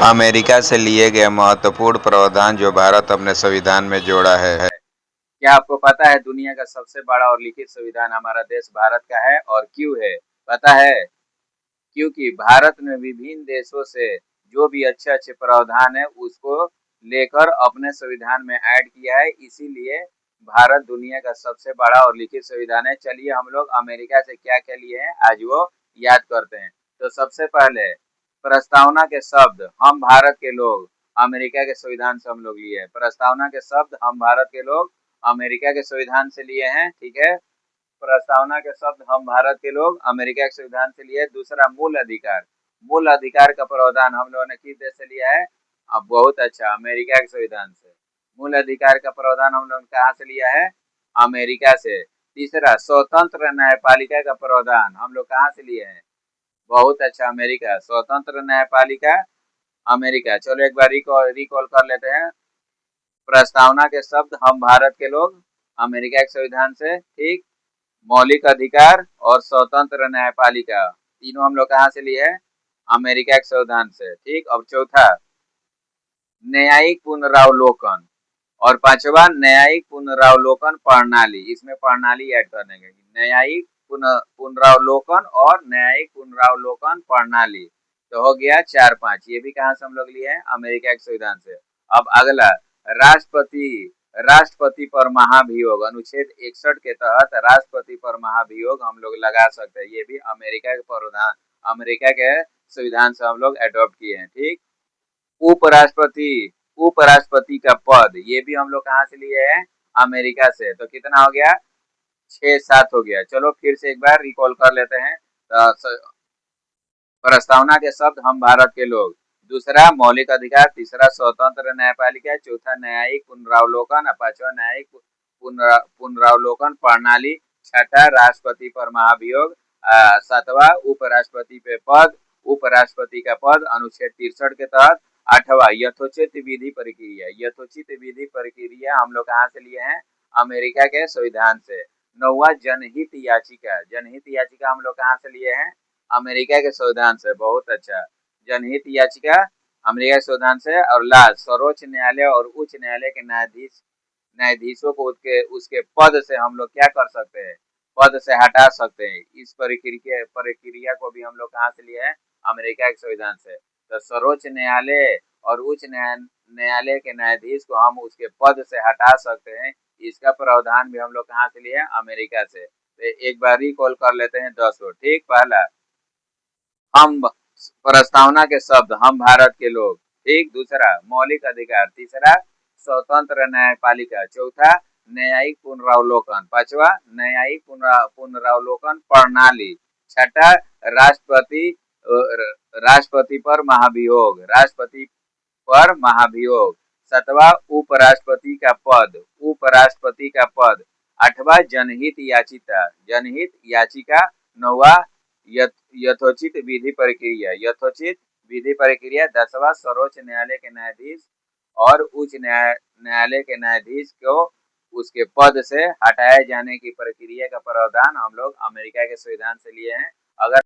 America से लिए गए महत्वपूर्ण प्रावधान जो भारत अपने संविधान में जोड़ा है। क्या आपको पता है दुनिया का सबसे बड़ा और लिखित संविधान हमारा देश भारत का है और क्यों है? पता है? क्योंकि भारत ने विभिन्न देशों से जो भी अच्छे अच्छे प्रावधान है उसको लेकर अपने संविधान में ऐड किया है, इसीलिए भारत दुनिया का सबसे बड़ा और लिखित संविधान है। चलिए हम लोग अमेरिका से क्या क्या लिए हैं आज वो याद करते हैं। तो सबसे पहले प्रस्तावना के शब्द हम भारत के लोग अमेरिका के संविधान से हम लोग लिए हैं। प्रस्तावना के शब्द हम भारत के लोग अमेरिका के संविधान से लिए हैं, ठीक है। प्रस्तावना के शब्द हम भारत के लोग अमेरिका के संविधान से लिए। दूसरा मूल अधिकार का प्रावधान हम लोगों ने किस देश से लिया है? अब बहुत अच्छा, अमेरिका के संविधान से। मूल अधिकार का प्रावधान हम लोगों ने कहाँ से लिया है? अमेरिका से। तीसरा स्वतंत्र न्यायपालिका का प्रावधान हम लोग कहाँ से लिए हैं? बहुत अच्छा, अमेरिका। स्वतंत्र न्यायपालिका अमेरिका। चलो एक बार रिकॉल कर लेते हैं। प्रस्तावना के शब्द हम भारत के लोग अमेरिका के संविधान से, ठीक। मौलिक अधिकार और स्वतंत्र न्यायपालिका तीनों हम लोग कहाँ से लिए हैं? अमेरिका के संविधान से, ठीक। अब चौथा न्यायिक पुनरावलोकन और पांचवा न्यायिक पुनरावलोकन प्रणाली। इसमें प्रणाली ऐड करने के न्यायिक पुनरावलोकन और न्यायिक पुनरावलोकन प्रणाली। तो हो गया 4-5। ये भी कहाँ से हम लोग लिए हैं? अमेरिका के संविधान से। अब अगला राष्ट्रपति राष्ट्रपति पर महाभियोग अनुच्छेद 61 के तहत राष्ट्रपति पर महाभियोग हम लोग लगा सकते हैं। ये भी अमेरिका के प्रावधान अमेरिका के संविधान से हम लोग एडॉप्ट किए हैं, ठीक। उपराष्ट्रपति का पद ये भी हम लोग कहाँ से लिए हैं? अमेरिका से। तो कितना हो गया? 6-7 हो गया। चलो फिर से एक बार रिकॉल कर लेते हैं। प्रस्तावना के शब्द हम भारत के लोग, दूसरा मौलिक अधिकार, तीसरा स्वतंत्र न्यायपालिका, चौथा न्यायिक पुनरावलोकन, पांचवा न्यायिक पुनरावलोकन प्रणाली, छठा राष्ट्रपति पर महाभियोग, सातवां उपराष्ट्रपति पे पद, उपराष्ट्रपति का पद अनुच्छेद 63 के तहत, आठवां यथोचित विधि प्रक्रिया। यथोचित विधि प्रक्रिया हम लोग कहाँ से लिए हैं? अमेरिका के संविधान से। नौवां जनहित याचिका। जनहित याचिका हम लोग कहाँ से लिए हैं? अमेरिका के संविधान से। बहुत अच्छा, जनहित याचिका अमेरिका के संविधान से। और लास्ट सर्वोच्च न्यायालय और उच्च न्यायालय के न्यायाधीशों को उसके पद से हम लोग क्या कर सकते हैं? पद से हटा सकते हैं। इस प्रक्रिया को भी हम लोग कहाँ से लिए हैं? अमेरिका के संविधान से। तो सर्वोच्च न्यायालय और उच्च न्यायालय के न्यायाधीश को हम उसके पद से हटा सकते हैं। इसका प्रावधान भी हम लोग कहाँ से लिए हैं? अमेरिका से। तो एक बार रिकॉल कर लेते हैं 10 को, ठीक। पहला हम प्रस्तावना के शब्द हम भारत के लोग, ठीक। दूसरा मौलिक अधिकार, तीसरा स्वतंत्र न्यायपालिका, चौथा न्यायिक पुनरावलोकन, पांचवा न्यायिक पुनरावलोकन प्रणाली, छठा राष्ट्रपति राष्ट्रपति पर महाभियोग, राष्ट्रपति पर महाभियोग, सातवां उपराष्ट्रपति का पद, उपराष्ट्रपति का पद, आठवां जनहित याचिका, नौवा यथोचित विधि प्रक्रिया, यथोचित विधि प्रक्रिया, 10वां सर्वोच्च न्यायालय के न्यायाधीश और उच्च न्यायालय के न्यायाधीश को उसके पद से हटाए जाने की प्रक्रिया का प्रावधान हम लोग अमेरिका के संविधान से लिए हैं। अगर